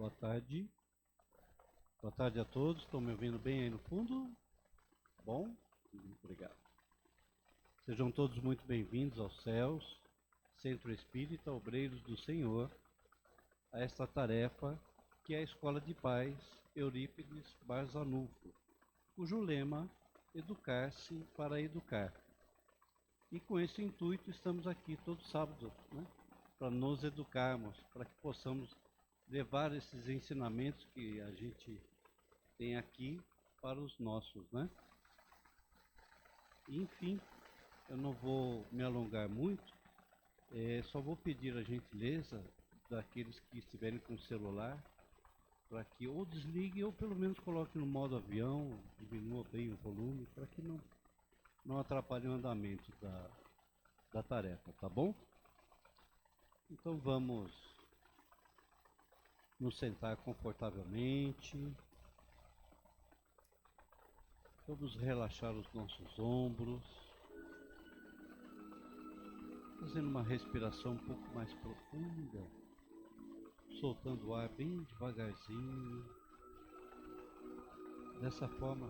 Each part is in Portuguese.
Boa tarde. Boa tarde a todos. Estão me ouvindo bem aí no fundo? Bom? Muito obrigado. Sejam todos muito bem-vindos aos céus, Centro Espírita Obreiros do Senhor, a esta tarefa que é a Escola de Paz Eurípides Barzanufo, cujo lema Educar-se para Educar. E com esse intuito estamos aqui todos sábados, para nos educarmos, para que possamos levar esses ensinamentos que a gente tem aqui para os nossos, Enfim, eu não vou me alongar muito, só vou pedir a gentileza daqueles que estiverem com o celular, para que ou desligue ou pelo menos coloque no modo avião, diminua bem o volume, para que não atrapalhe o andamento da tarefa, tá bom? Então vamos nos sentar confortavelmente, vamos relaxar os nossos ombros, fazendo uma respiração um pouco mais profunda, soltando o ar bem devagarzinho, dessa forma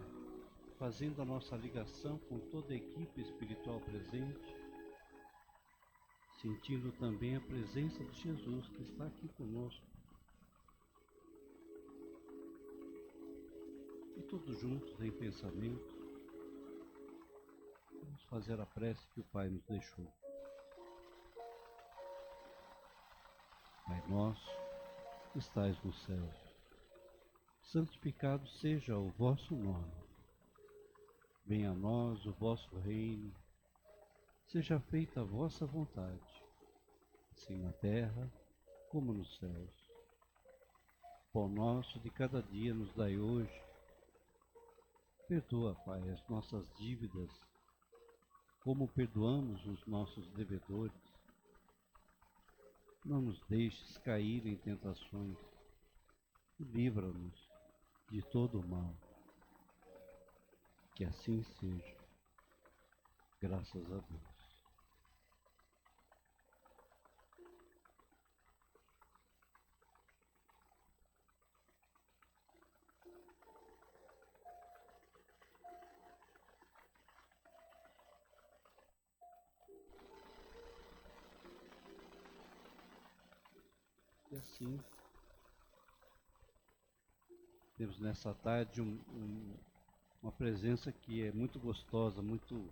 fazendo a nossa ligação com toda a equipe espiritual presente, sentindo também a presença de Jesus que está aqui conosco. E todos juntos em pensamento, vamos fazer a prece que o Pai nos deixou. Pai nosso, que estais no céu, santificado seja o vosso nome. Venha a nós o vosso reino, seja feita a vossa vontade, assim na terra como nos céus. Pão nosso de cada dia nos dai hoje. Perdoa, Pai, as nossas dívidas, como perdoamos os nossos devedores. Não nos deixes cair em tentações e livra-nos de todo o mal. Que assim seja, graças a Deus. E assim, temos nessa tarde uma presença que é muito gostosa, muito...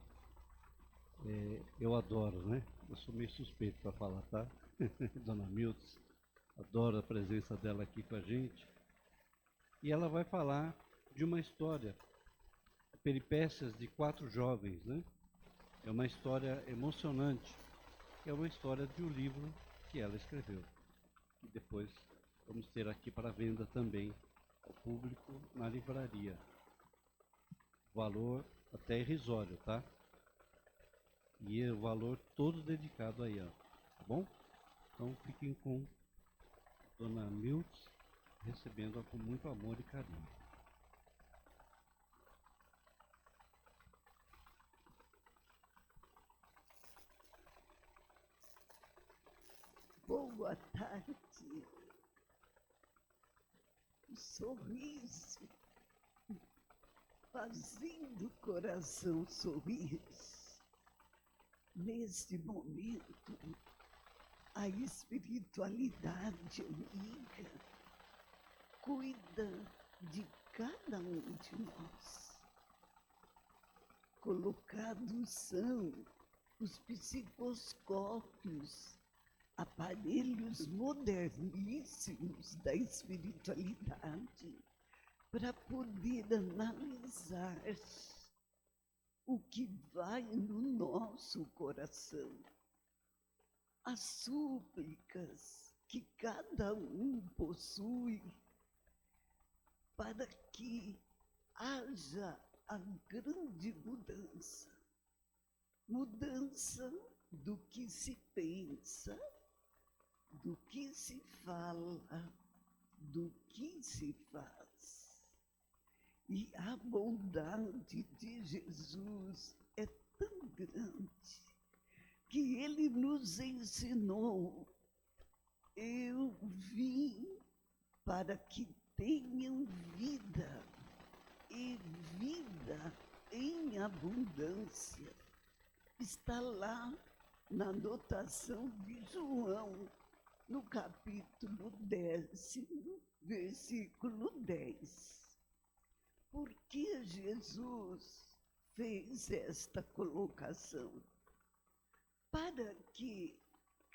eu adoro, Eu sou meio suspeito para falar, tá? Dona Miltz, adoro a presença dela aqui com a gente. E ela vai falar de uma história, peripécias de 4 jovens, É uma história emocionante, é uma história de um livro que ela escreveu. E depois vamos ter aqui para venda também ao público na livraria. Valor até irrisório, tá? E o valor todo dedicado aí, ó. Tá bom? Então fiquem com Dona Miltz, recebendo-a com muito amor e carinho. Boa tarde. O sorriso, fazendo o coração sorrir. Neste momento, a espiritualidade amiga cuida de cada um de nós. Colocados são os psicoscópios, aparelhos moderníssimos da espiritualidade, para poder analisar o que vai no nosso coração. As súplicas que cada um possui para que haja a grande mudança. Mudança do que se pensa, do que se fala, do que se faz. E a bondade de Jesus é tão grande que ele nos ensinou: eu vim para que tenham vida e vida em abundância. Está lá na anotação de João, no capítulo 10, versículo 10. Por que Jesus fez esta colocação? Para que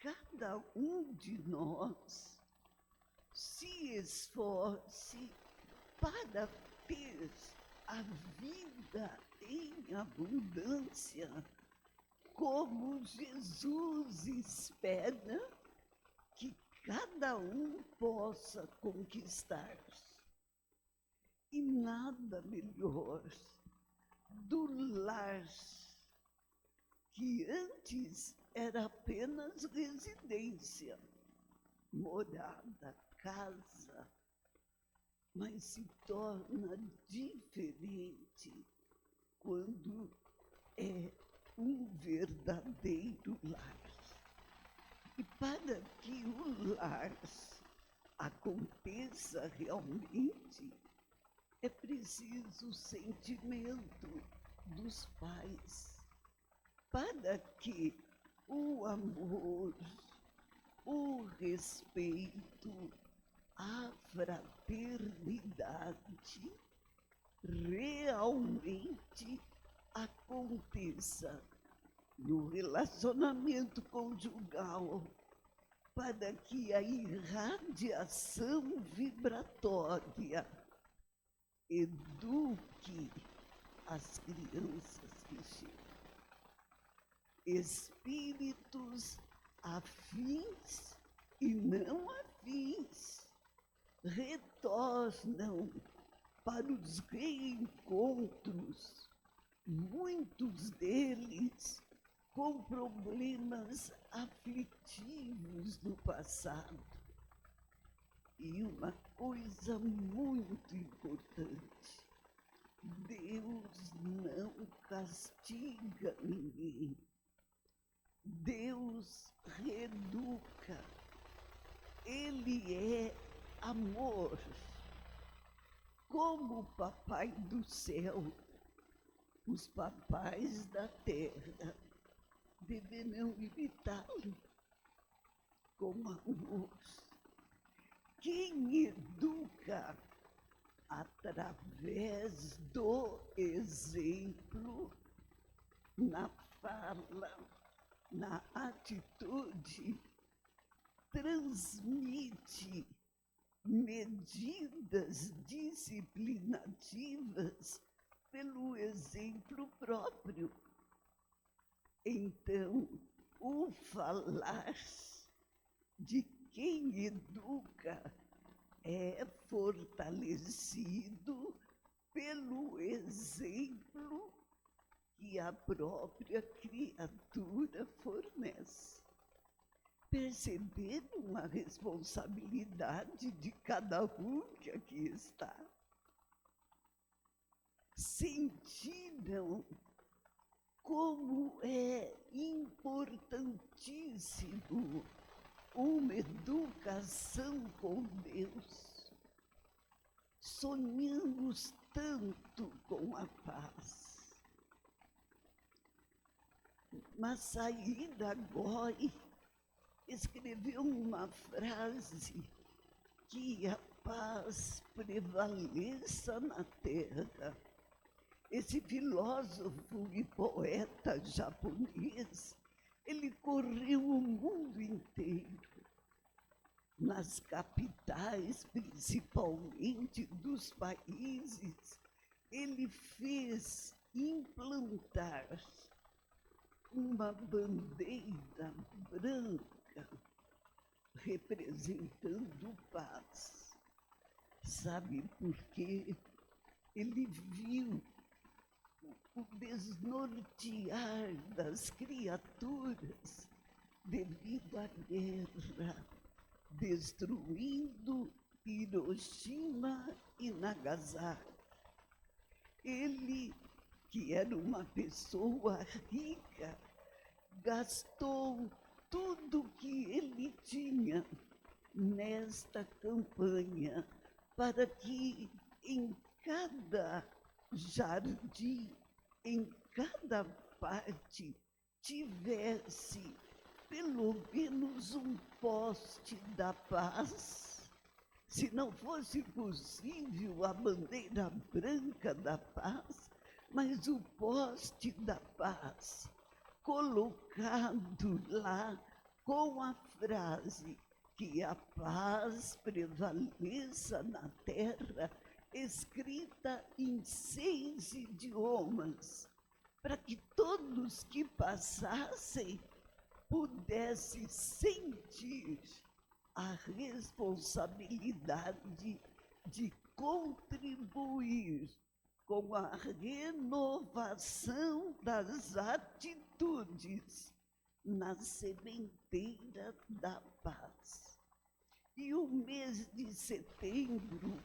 cada um de nós se esforce para ter a vida em abundância, como Jesus espera que cada um possa conquistar. E nada melhor do lar, que antes era apenas residência, morada, casa, mas se torna diferente quando é um verdadeiro lar. E para que o lar aconteça realmente, é preciso o sentimento dos pais, para que o amor, o respeito, a fraternidade realmente aconteça no relacionamento conjugal, para que a irradiação vibratória eduque as crianças que chegam. Espíritos afins e não afins retornam para os reencontros, muitos deles com problemas aflitivos do passado. E uma coisa muito importante: Deus não castiga ninguém. Deus reeduca. Ele é amor. Como o Papai do céu, os papais da terra deverão imitá-lo com amor. Quem educa através do exemplo, na fala, na atitude, transmite medidas disciplinativas pelo exemplo próprio. Então, o falar de quem educa é fortalecido pelo exemplo que a própria criatura fornece. Perceberam a responsabilidade de cada um que aqui está? Sentiram como é importantíssimo uma educação com Deus? Sonhamos tanto com a paz. Mas Saída Goi escreveu uma frase: que a paz prevaleça na terra. Esse filósofo e poeta japonês, ele correu o mundo inteiro, nas capitais, principalmente dos países. Ele fez implantar uma bandeira branca representando paz. Sabe por quê? Ele viu o desnortear das criaturas devido à guerra, destruindo Hiroshima e Nagasaki. Ele, que era uma pessoa rica, gastou tudo que ele tinha nesta campanha para que em cada jardim, em cada parte, tivesse pelo menos um poste da paz. Se não fosse possível a bandeira branca da paz, mas o poste da paz, colocado lá com a frase que a paz prevaleça na terra, escrita em 6 idiomas, para que todos que passassem pudessem sentir a responsabilidade de contribuir com a renovação das atitudes na sementeira da paz. E o mês de setembro,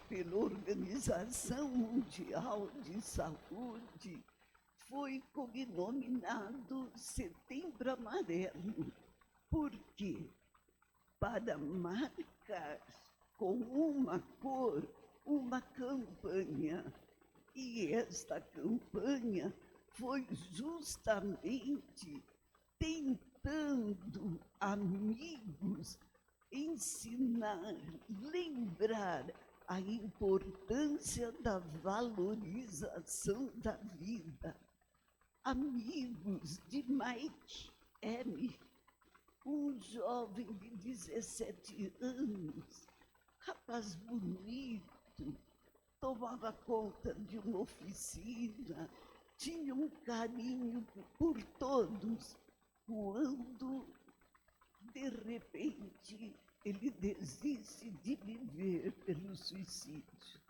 pela Organização Mundial de Saúde, foi cognominado Setembro Amarelo. Por quê? Para marcar com uma cor uma campanha. E esta campanha foi justamente tentando, amigos, ensinar, lembrar a importância da valorização da vida. Amigos de Mike M., um jovem de 17 anos, rapaz bonito, tomava conta de uma oficina, tinha um carinho por todos, quando, de repente, ele desiste de viver pelo suicídio.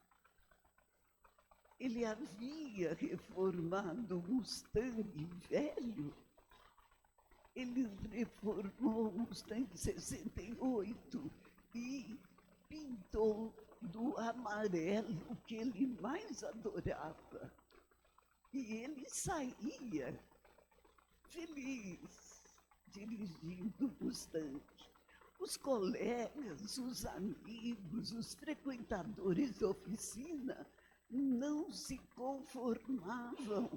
Ele havia reformado um Mustang velho, ele reformou o Mustang 68 e pintou do amarelo que ele mais adorava. E ele saía feliz, dirigindo o Mustang. Os colegas, os amigos, os frequentadores da oficina não se conformavam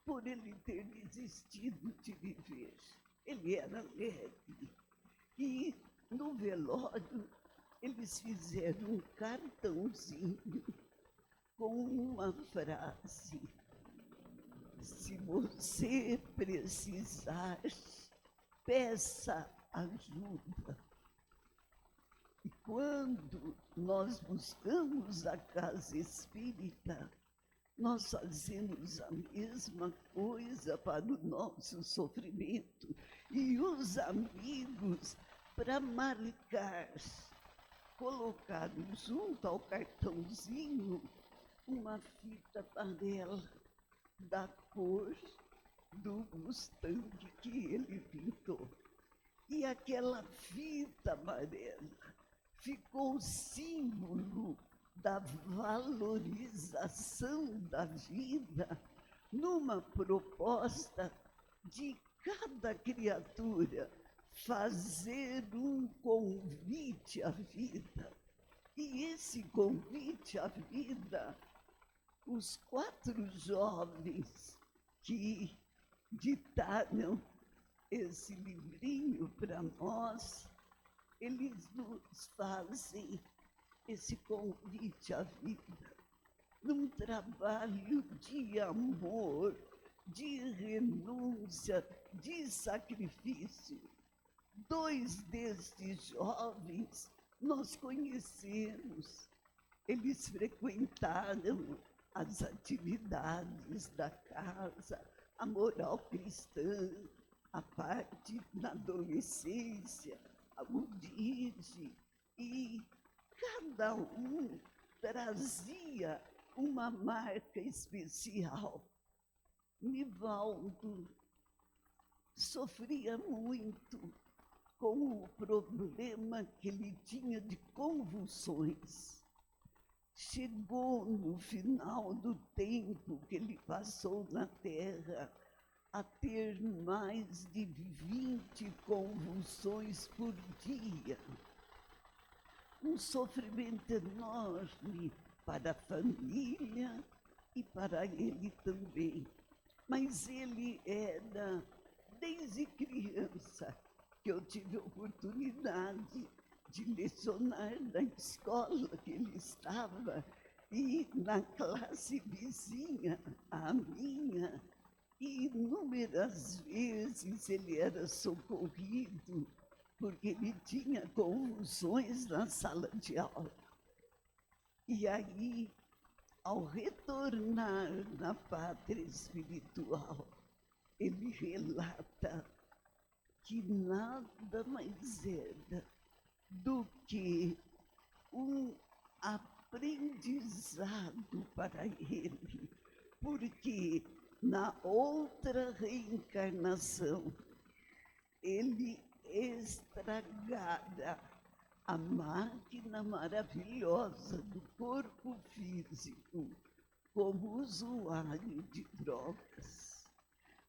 por ele ter desistido de viver. Ele era leve. E no velório, eles fizeram um cartãozinho com uma frase: se você precisar, peça ajuda. E quando nós buscamos a casa espírita, nós fazemos a mesma coisa para o nosso sofrimento. E os amigos, para marcar, colocaram junto ao cartãozinho uma fita amarela da cor do Mustang que ele pintou. E aquela fita amarela ficou símbolo da valorização da vida, numa proposta de cada criatura fazer um convite à vida. E esse convite à vida, os 4 jovens que ditaram esse livrinho para nós, eles nos fazem esse convite à vida, num trabalho de amor, de renúncia, de sacrifício. 2 destes jovens nós conhecemos, eles frequentaram as atividades da casa, a moral cristã, a parte da adolescência, a UDID, e cada um trazia uma marca especial. Nivaldo sofria muito com o problema que ele tinha de convulsões. Chegou no final do tempo que ele passou na Terra a ter mais de 20 convulsões por dia. um sofrimento enorme para a família e para ele também. Mas ele era, desde criança, que eu tive a oportunidade de lecionar na escola que ele estava, e na classe vizinha, a minha, e inúmeras vezes ele era socorrido, porque ele tinha convulsões na sala de aula. E aí, ao retornar na pátria espiritual, ele relata que nada mais era do que um aprendizado para ele, porque na outra reencarnação ele estragara a máquina maravilhosa do corpo físico como usuário de drogas.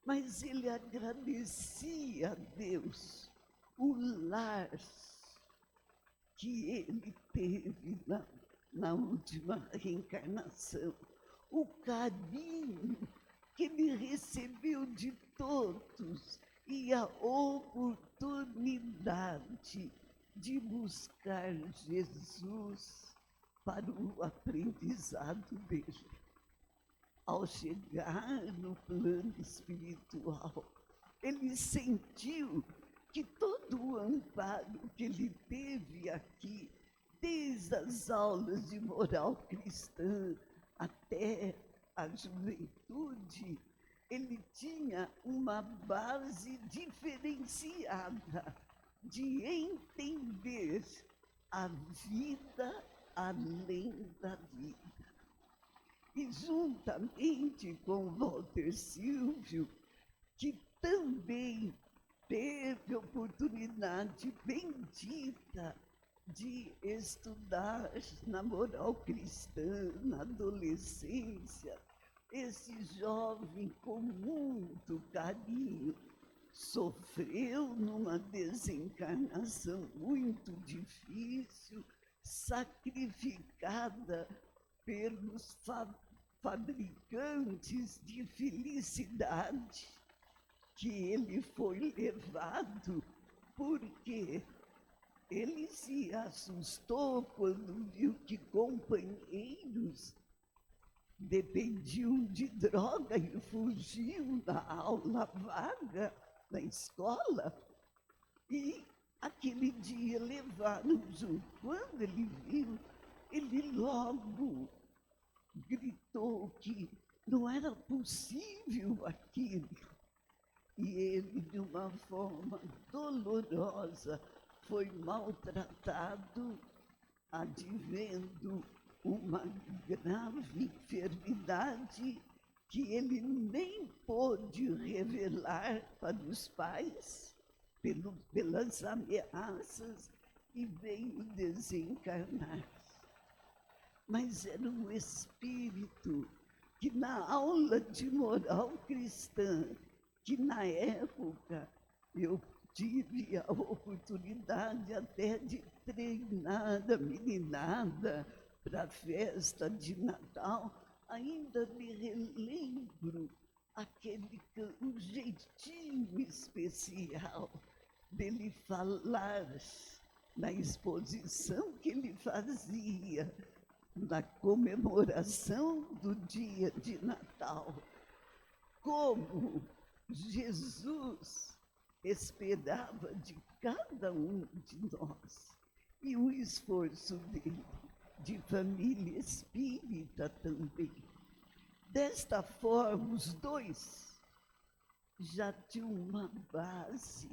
Mas ele agradecia a Deus o lar que ele teve na última reencarnação, o carinho que ele recebeu de todos e a oportunidade de buscar Jesus para o aprendizado dele. Ao chegar no plano espiritual, ele sentiu que todo o amparo que ele teve aqui, desde as aulas de moral cristã até a juventude, ele tinha uma base diferenciada de entender a vida além da vida. E juntamente com Walter Silvio, que também teve oportunidade bendita de estudar na moral cristã, na adolescência, esse jovem com muito carinho sofreu numa desencarnação muito difícil, sacrificada pelos fabricantes de felicidade, que ele foi levado porque ele se assustou quando viu que companheiros dependiam de droga e fugiam da aula vaga na escola. E aquele dia levaram junto. Quando ele viu, ele logo gritou que não era possível aquilo. E ele, de uma forma dolorosa, foi maltratado, advendo uma grave enfermidade que ele nem pôde revelar para os pais pelas ameaças, e veio desencarnar. Mas era um espírito que, na aula de moral cristã, que na época eu tive a oportunidade até de treinar a meninada para a festa de Natal, ainda me relembro um jeitinho especial dele falar na exposição que ele fazia na comemoração do dia de Natal, como Jesus esperava de cada um de nós, e o esforço dele, de família espírita também. Desta forma, os dois já tinham uma base,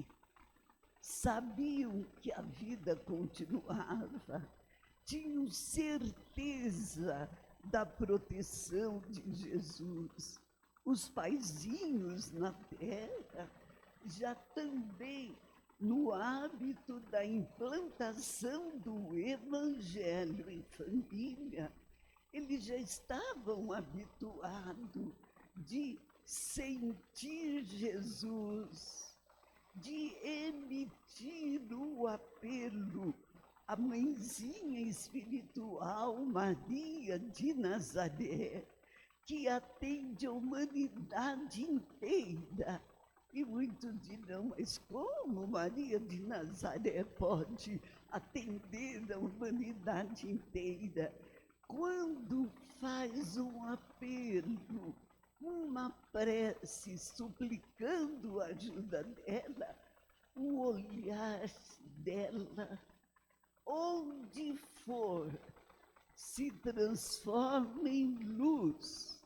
sabiam que a vida continuava, tinham certeza da proteção de Jesus. Os paizinhos na terra já também, no hábito da implantação do evangelho em família, eles já estavam habituados de sentir Jesus, de emitir o apelo a mãezinha espiritual Maria de Nazaré, que atende a humanidade inteira. E muitos dirão, mas como Maria de Nazaré pode atender a humanidade inteira? Quando faz um apelo, uma prece, suplicando a ajuda dela, o olhar dela, onde for, se transforma em luz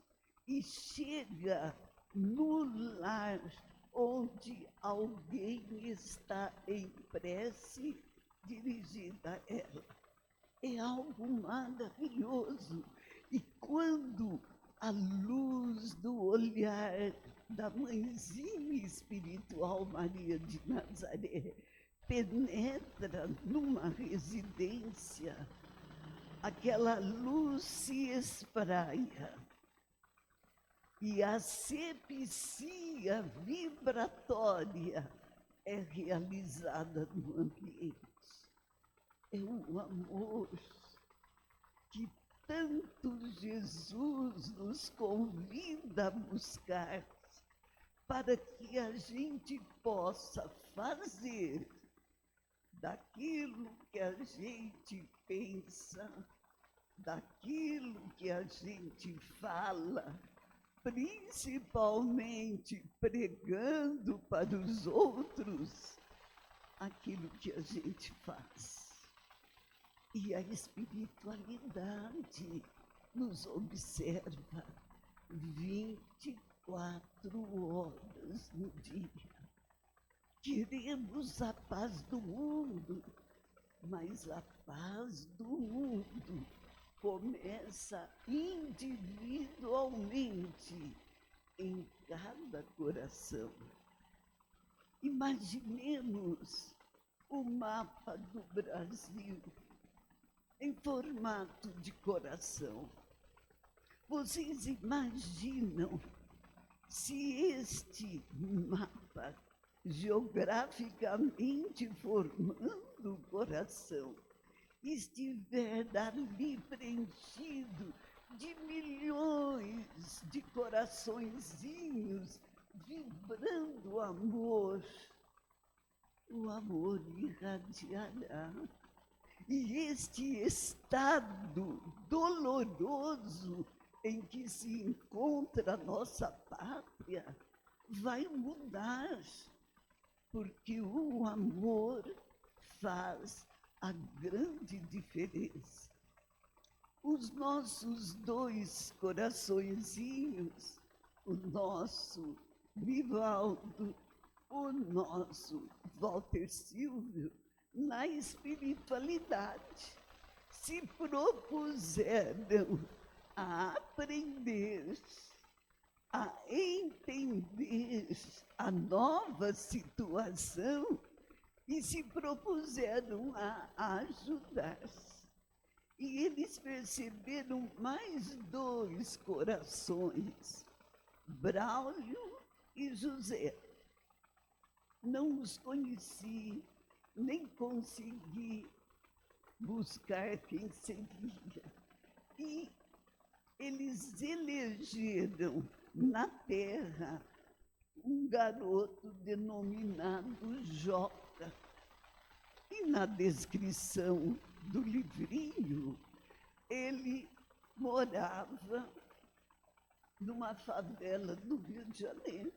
e chega no lar onde alguém está em prece dirigida a ela. É algo maravilhoso. E quando a luz do olhar da mãezinha espiritual Maria de Nazaré penetra numa residência, aquela luz se espraia e a asepsia vibratória é realizada no ambiente. É um amor que tanto Jesus nos convida a buscar, para que a gente possa fazer daquilo que a gente pensa, daquilo que a gente fala, principalmente pregando para os outros aquilo que a gente faz. E a espiritualidade nos observa 24 horas no dia. Queremos a paz do mundo, mas a paz do mundo começa individualmente em cada coração. Imaginemos o mapa do Brasil em formato de coração. Vocês imaginam se este mapa, geograficamente formando o coração, estiver ali preenchido de milhões de coraçõezinhos vibrando amor, o amor irradiará. E este estado doloroso em que se encontra a nossa pátria vai mudar, porque o amor faz a grande diferença. Os nossos dois coraçõezinhos, o nosso Nivaldo, o nosso Walter Silvio, na espiritualidade, se propuseram a aprender, a entender a nova situação e se propuseram a ajudar. E eles perceberam mais dois corações, Braulio e José. Não os conheci, nem consegui buscar quem seria. E eles elegeram na terra um garoto denominado Joca. E na descrição do livrinho, ele morava numa favela do Rio de Janeiro,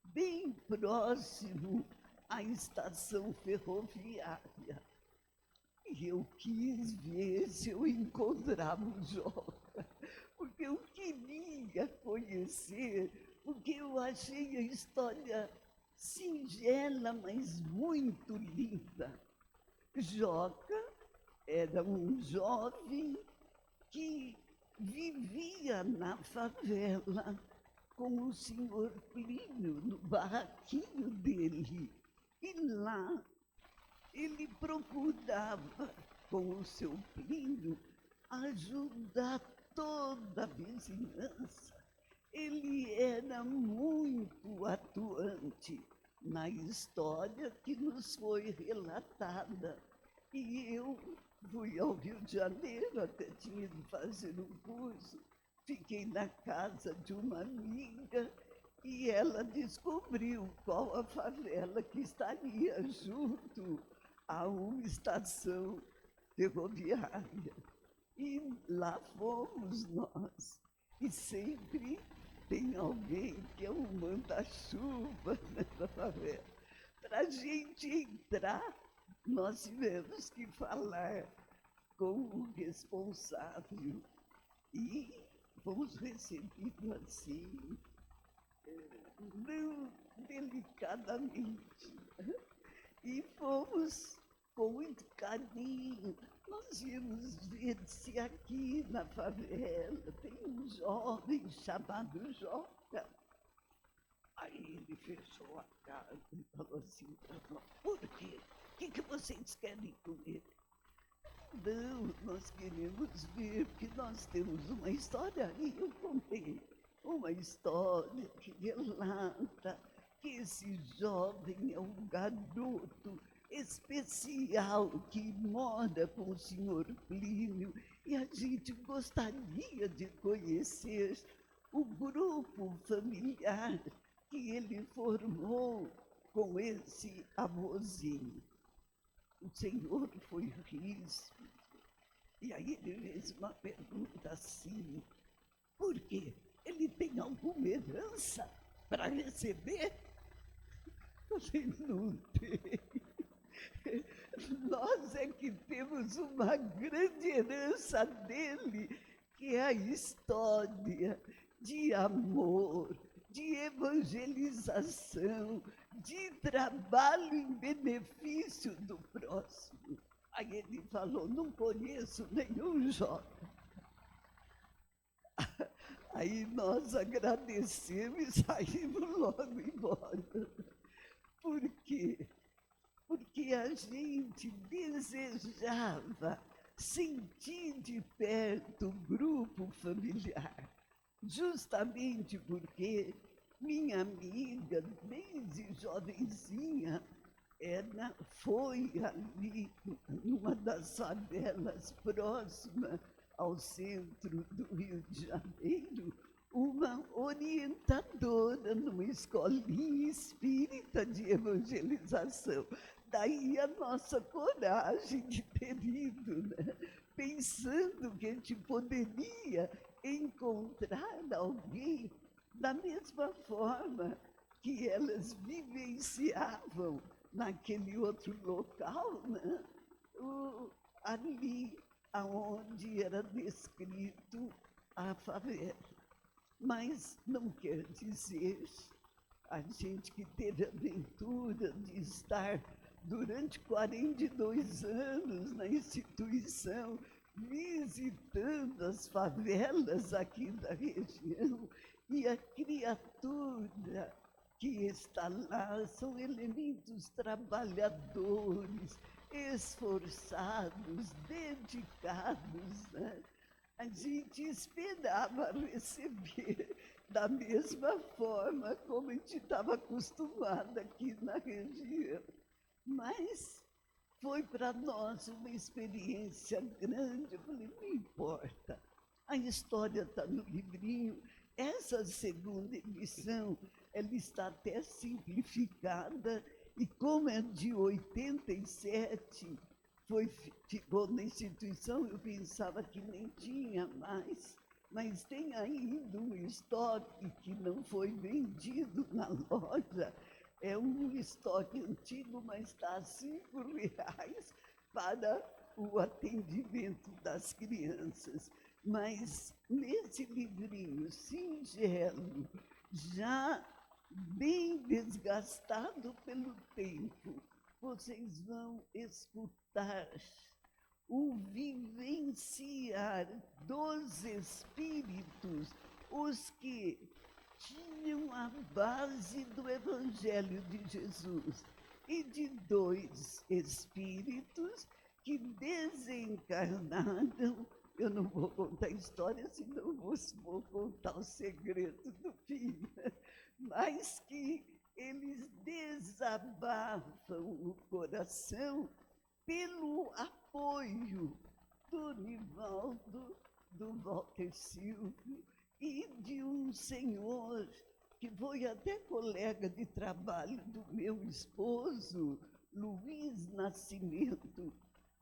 bem próximo à estação ferroviária. E eu quis ver se eu encontrava o Joca, porque eu queria conhecer, porque eu achei a história singela, mas muito linda. Joca era um jovem que vivia na favela com o senhor Plínio, no barraquinho dele. E lá ele procurava, com o seu Plínio, ajudar toda a vizinhança. Ele era muito atuante na história que nos foi relatada E eu fui ao Rio de Janeiro, até tinha ido fazer um curso, fiquei na casa de uma amiga e ela descobriu qual a favela que estaria junto a uma estação ferroviária. E lá fomos nós. E sempre tem alguém que é um manda-chuva nessa favela. Para a gente entrar, nós tivemos que falar com o responsável e fomos recebidos assim, não delicadamente. E fomos com muito carinho. Nós íamos ver se aqui na favela tem um jovem chamado Joca. Aí ele fechou a cara e falou assim para nós: por quê? O que vocês querem com ele? Não, nós queremos ver, porque nós temos uma história, e eu contei uma história que relata que esse jovem é um garoto especial que mora com o senhor Plínio, e a gente gostaria de conhecer o grupo familiar que ele formou com esse avôzinho. O senhor foi rígido. E aí ele fez uma pergunta assim: por quê? Ele tem alguma herança para receber? Eu falei: não tem. Nós é que temos uma grande herança dele, que é a história de amor, de evangelização, de trabalho em benefício do próximo. Aí ele falou: não conheço nenhum jovem. Aí nós agradecemos e saímos logo embora. Por quê? Porque a gente desejava sentir de perto o grupo familiar, justamente porque minha amiga, desde jovenzinha, foi ali, numa das favelas próximas ao centro do Rio de Janeiro, uma orientadora numa escolinha espírita de evangelização. Daí a nossa coragem de ter ido, né? Pensando que a gente poderia encontrar alguém da mesma forma que elas vivenciavam naquele outro local, né? Ali aonde era descrito a favela. Mas não quer dizer a gente que teve a aventura de estar durante 42 anos na instituição, visitando as favelas aqui da região, e a criatura que está lá são elementos trabalhadores, esforçados, dedicados, né? A gente esperava receber da mesma forma como a gente estava acostumado aqui na região. Mas foi para nós uma experiência grande. Eu falei: não importa, a história está no livrinho. Essa segunda edição, ela está até simplificada, e como é de 87, ficou na instituição, eu pensava que nem tinha mais, mas tem ainda um estoque que não foi vendido na loja. É um estoque antigo, mas está a R$ 5 para o atendimento das crianças. Mas nesse livrinho singelo, já bem desgastado pelo tempo, vocês vão escutar o vivenciar dos espíritos, os que tinham a base do Evangelho de Jesus, e de 2 espíritos que desencarnaram. Eu não vou contar a história, senão vou contar o segredo do fim, mas que eles desabafam o coração pelo apoio do Nivaldo, do Walter Silvio e de um senhor que foi até colega de trabalho do meu esposo, Luiz Nascimento,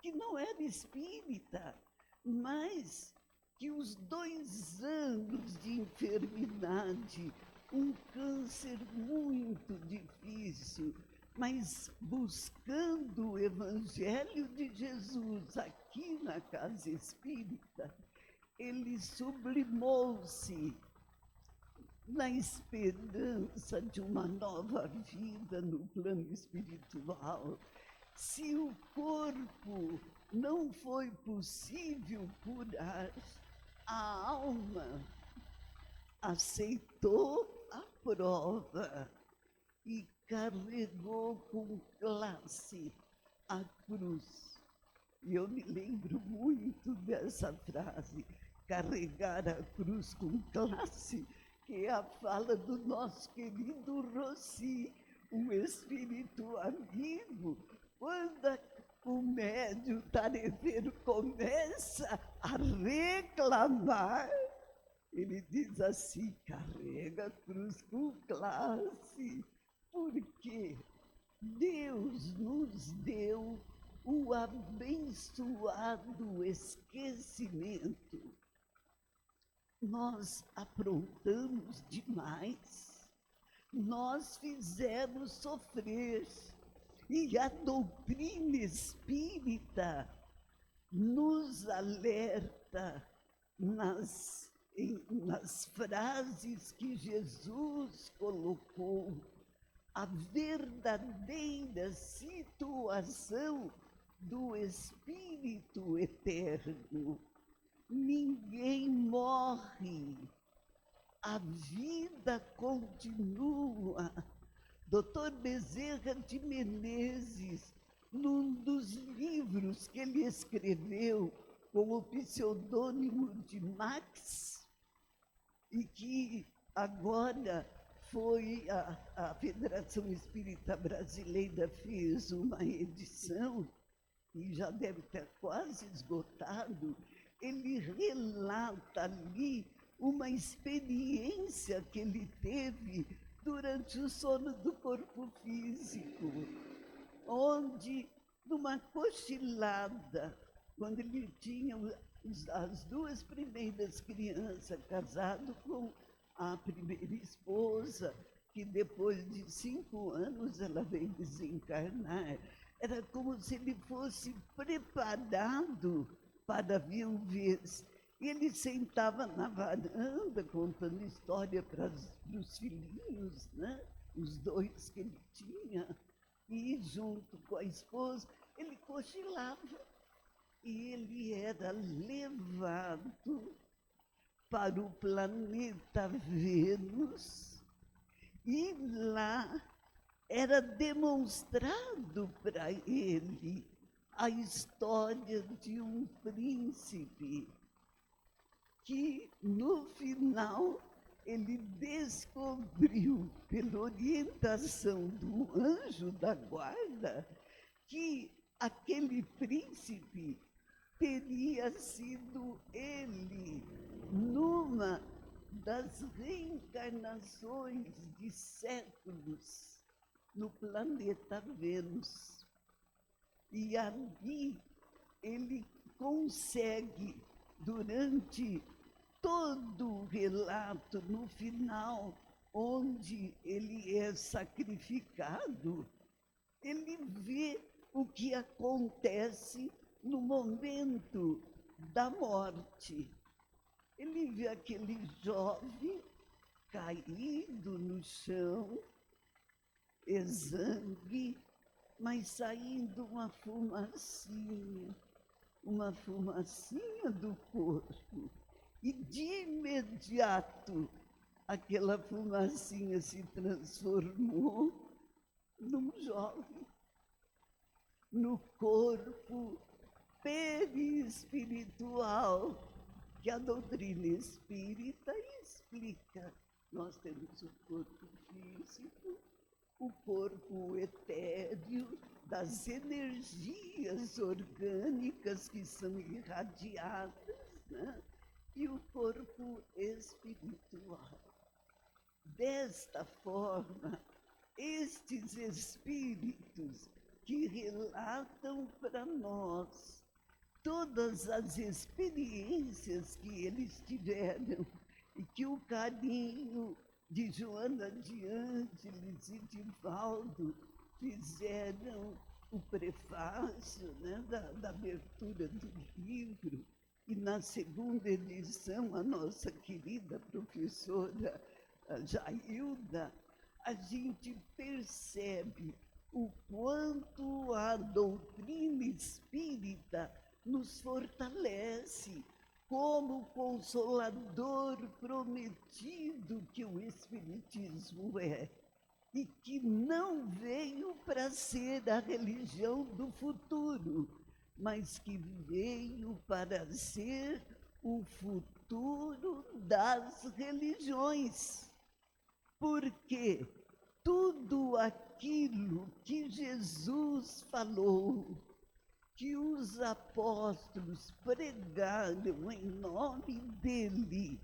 que não era espírita, mas que os 2 anos de enfermidade, um câncer muito difícil, mas buscando o Evangelho de Jesus aqui na Casa Espírita, ele sublimou-se na esperança de uma nova vida no plano espiritual. Se o corpo não foi possível curar, a alma aceitou a prova e carregou com classe a cruz. E eu me lembro muito dessa frase, carregar a cruz com classe, que é a fala do nosso querido Rossi, um espírito amigo. Quando o médium tarefeiro começa a reclamar, ele diz assim, carrega a cruz com classe, porque Deus nos deu o abençoado esquecimento. Nós aprontamos demais, nós fizemos sofrer, e a doutrina espírita nos alerta nas frases que Jesus colocou, a verdadeira situação do Espírito Eterno. Ninguém morre, a vida continua. Dr. Bezerra de Menezes, num dos livros que ele escreveu com o pseudônimo de Max, e que agora foi a Federação Espírita Brasileira fez uma edição, e já deve ter quase esgotado, ele relata ali uma experiência que ele teve durante o sono do corpo físico, onde, numa cochilada, quando ele tinha as 2 primeiras crianças, casado com a primeira esposa, que depois de 5 anos ela veio desencarnar, era como se ele fosse preparado para a viuvez. E ele sentava na varanda contando história para os filhinhos, né? Os 2 que ele tinha, e junto com a esposa, ele cochilava. E ele era levado para o planeta Vênus, e lá era demonstrado para ele a história de um príncipe que, no final, ele descobriu, pela orientação do anjo da guarda, que aquele príncipe teria sido ele, numa das reencarnações de séculos no planeta Vênus. E ali ele consegue, durante todo o relato, no final, onde ele é sacrificado, ele vê o que acontece no momento da morte. Ele vê aquele jovem caído no chão, exangue, mas saindo uma fumacinha do corpo. E de imediato, aquela fumacinha se transformou num jovem, no corpo perispiritual, que a doutrina espírita explica. Nós temos o corpo físico, o corpo etéreo das energias orgânicas que são irradiadas, né? E o corpo espiritual. Desta forma, estes espíritos que relatam para nós todas as experiências que eles tiveram e que o carinho de Joana de Ângeles e de Valdo fizeram o prefácio, né, da abertura do livro, e na segunda edição, a nossa querida professora Jailda, a gente percebe o quanto a doutrina espírita nos fortalece como consolador prometido que o Espiritismo é, e que não veio para ser a religião do futuro, mas que veio para ser o futuro das religiões. Porque tudo aquilo que Jesus falou, que os apóstolos pregaram em nome dele,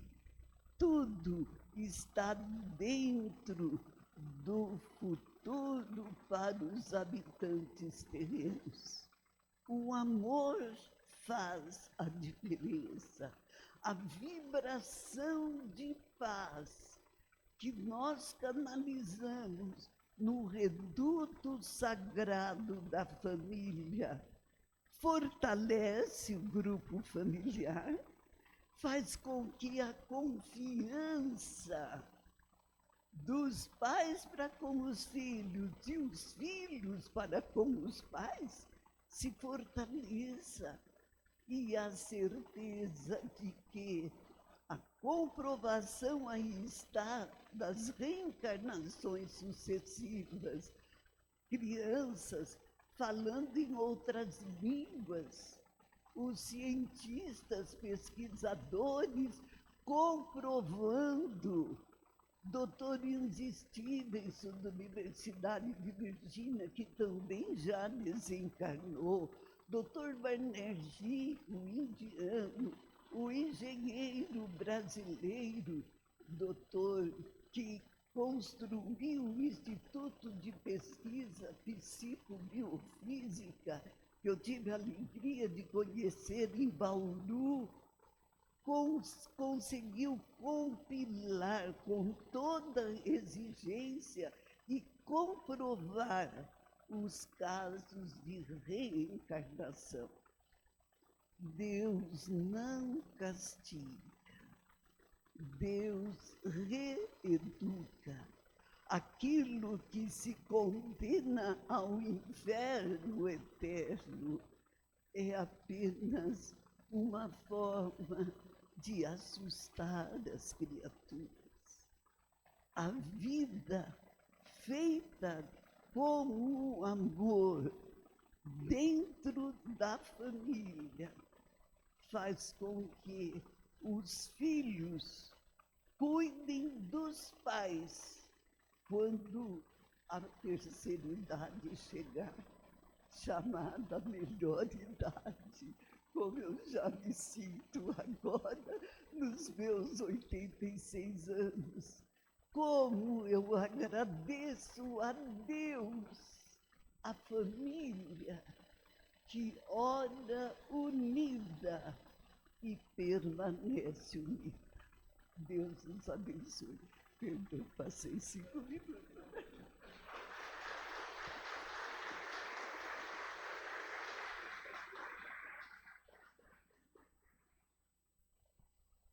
tudo está dentro do futuro para os habitantes terrenos. O amor faz a diferença. A vibração de paz que nós canalizamos no reduto sagrado da família fortalece o grupo familiar, faz com que a confiança dos pais para com os filhos e os filhos para com os pais se fortaleça, e a certeza de que a comprovação aí está das reencarnações sucessivas, crianças falando em outras línguas, os cientistas, pesquisadores comprovando. Dr. Inzi Stevenson, da Universidade de Virgínia, que também já desencarnou, Dr. Banerjee, o indiano, o engenheiro brasileiro, doutor que construiu o Instituto de Pesquisa Psicobiofísica, que eu tive a alegria de conhecer em Bauru, conseguiu compilar com toda exigência e comprovar os casos de reencarnação. Deus não castiga, Deus reeduca. Aquilo que se condena ao inferno eterno é apenas uma forma de assustar as criaturas. A vida feita com o amor dentro da família faz com que os filhos cuidem dos pais quando a terceira idade chegar, chamada melhor idade, como eu já me sinto agora, nos meus 86 anos. Como eu agradeço a Deus, a família, que ora unida e permanece unida. Deus nos abençoe. Perdão, passei 5 minutos.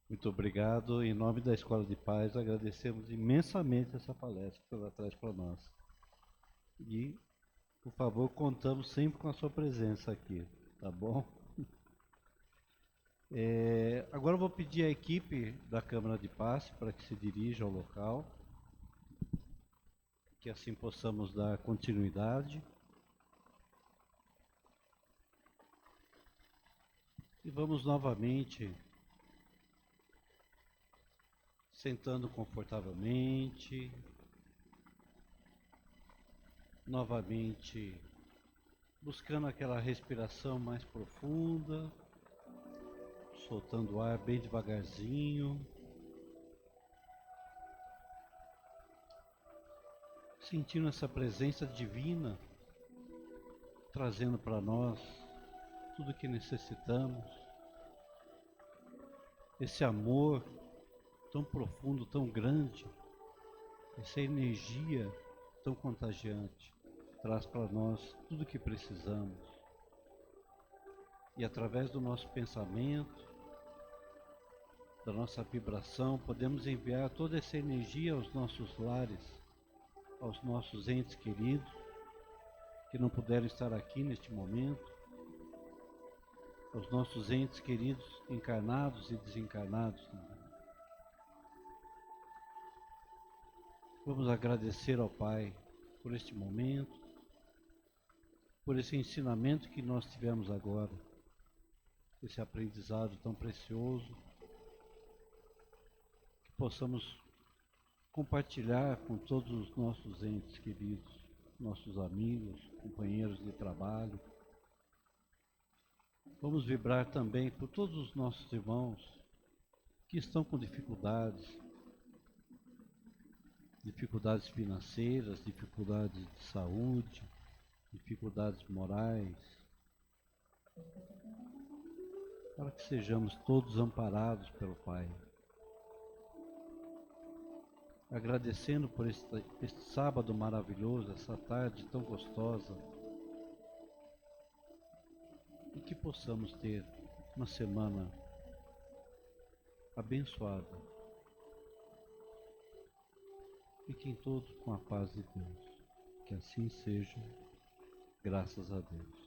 Muito obrigado. Em nome da Escola de Paz, agradecemos imensamente essa palestra que ela traz para nós. E, por favor, contamos sempre com a sua presença aqui, tá bom? Agora eu vou pedir à equipe da Câmara de Passe para que se dirija ao local, que assim possamos dar continuidade. E vamos novamente sentando confortavelmente, novamente buscando aquela respiração mais profunda, soltando o ar bem devagarzinho, sentindo essa presença divina, trazendo para nós tudo o que necessitamos, esse amor tão profundo, tão grande, essa energia tão contagiante, traz para nós tudo o que precisamos. E através do nosso pensamento, da nossa vibração, podemos enviar toda essa energia aos nossos lares, aos nossos entes queridos, que não puderam estar aqui neste momento, aos nossos entes queridos encarnados e desencarnados também. Vamos agradecer ao Pai por este momento, por esse ensinamento que nós tivemos agora, esse aprendizado tão precioso, que possamos compartilhar com todos os nossos entes queridos, nossos amigos, companheiros de trabalho. Vamos vibrar também por todos os nossos irmãos que estão com dificuldades financeiras, dificuldades de saúde, dificuldades morais, para que sejamos todos amparados pelo Pai. Agradecendo por este sábado maravilhoso, essa tarde tão gostosa, e que possamos ter uma semana abençoada. Fiquem todos com a paz de Deus. Que assim seja, graças a Deus.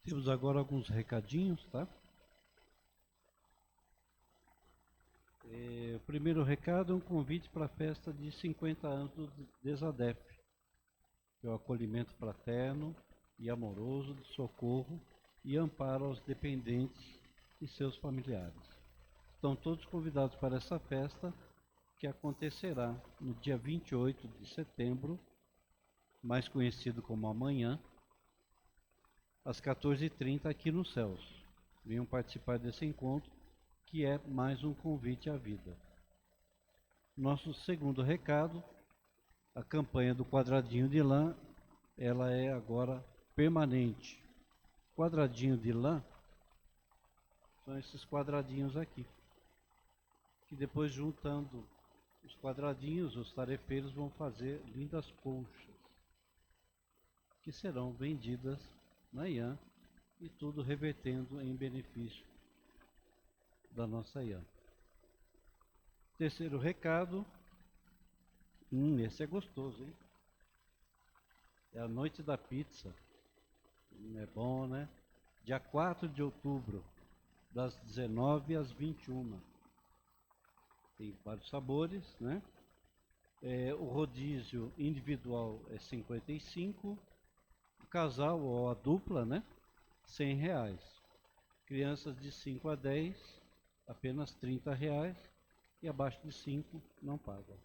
Temos agora alguns recadinhos, tá? O primeiro recado é um convite para a festa de 50 anos do DESADEF, que é o acolhimento fraterno e amoroso de socorro e amparo aos dependentes e seus familiares. Estão todos convidados para essa festa, que acontecerá no dia 28 de setembro, mais conhecido como amanhã, às 14h30 aqui no Céus. Venham participar desse encontro, que é mais um convite à vida. Nosso segundo recado, a campanha do quadradinho de lã, ela é agora permanente. Quadradinho de lã são esses quadradinhos aqui, que depois, juntando os quadradinhos, os tarefeiros vão fazer lindas colchas, que serão vendidas na IAM, e tudo revertendo em benefício da nossa IAM. Terceiro recado, esse é gostoso, hein? É a noite da pizza. É bom, né? Dia 4 de outubro, das 19 às 21. Tem vários sabores, né? O rodízio individual é 55, o casal ou a dupla, né? R$100. Crianças de 5 a 10, apenas R$30, e abaixo de 5 não paga.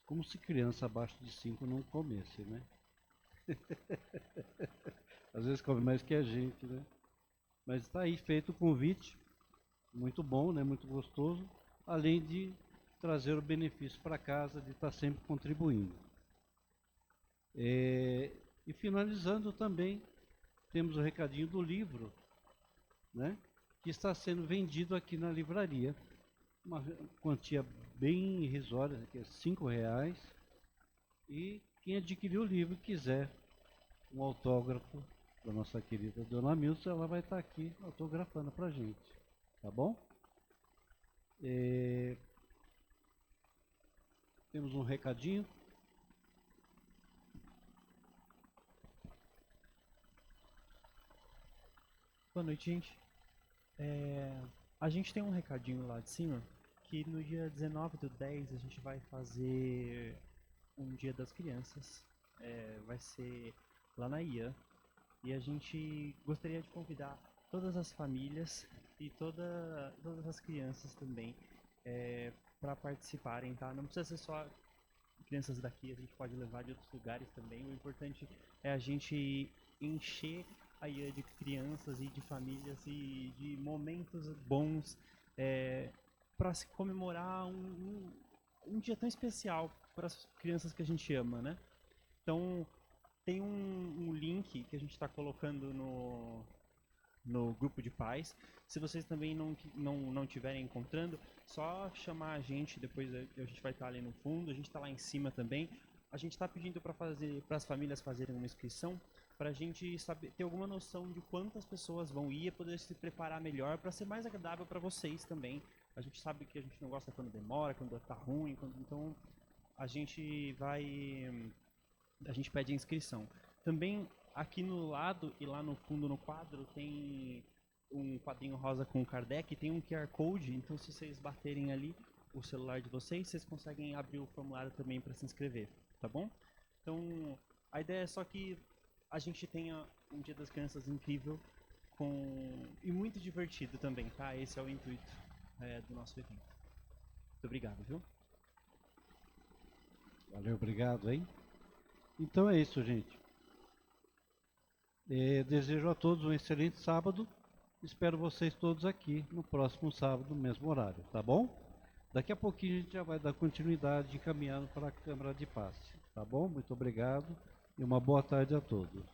Como se criança abaixo de 5 não comesse, né? Às vezes come mais que a gente, né? Mas está aí feito o convite, muito bom, né? Muito gostoso, além de trazer o benefício para casa, de estar sempre contribuindo. E finalizando também, temos o recadinho do livro, né? Que está sendo vendido aqui na livraria. Uma quantia bem irrisória, que é R$5. E quem adquirir o livro e quiser um autógrafo da nossa querida Dona Milce, ela vai estar aqui autografando pra gente, tá bom? Temos um recadinho. Boa noite, gente. A gente tem um recadinho lá de cima, que no dia 19/10 a gente vai fazer um Dia das Crianças. Vai ser lá na IAM. E a gente gostaria de convidar todas as famílias e todas as crianças também para participarem, tá? Não precisa ser só crianças daqui, a gente pode levar de outros lugares também. O importante é a gente encher a IA de crianças e de famílias e de momentos bons para se comemorar um dia tão especial para as crianças que a gente ama, né? Então, tem um link que a gente está colocando no grupo de pais. Se vocês também não estiverem encontrando, só chamar a gente, depois a gente vai estar ali no fundo, a gente está lá em cima também. A gente está pedindo para as famílias fazerem uma inscrição, para a gente ter alguma noção de quantas pessoas vão ir e poder se preparar melhor para ser mais agradável para vocês também. A gente sabe que a gente não gosta quando demora, quando está ruim, então a gente pede a inscrição. Também aqui no lado e lá no fundo no quadro tem um quadrinho rosa com Kardec, tem um QR Code, então se vocês baterem ali o celular de vocês, vocês conseguem abrir o formulário também para se inscrever, tá bom? Então, a ideia é só que a gente tenha um Dia das Crianças incrível e muito divertido também, tá? Esse é o intuito do nosso evento. Muito obrigado, viu? Valeu, obrigado, hein? Então é isso, gente. Desejo a todos um excelente sábado. Espero vocês todos aqui no próximo sábado, no mesmo horário, tá bom? Daqui a pouquinho a gente já vai dar continuidade caminhando para a Câmara de Paz, tá bom? Muito obrigado e uma boa tarde a todos.